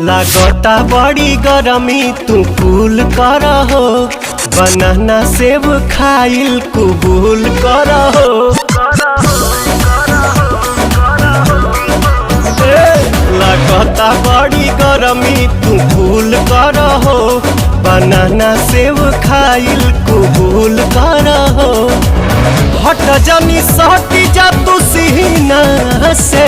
लागता बड़ी गरमी तू कूल कर हो, बनाना सेब खाइल कबूल कर हो। लागता बड़ी गरमी तू कूल कर हो, बनाना सेब खाइल कबूल कर हो। हट जानी सटी जा तू सीना से।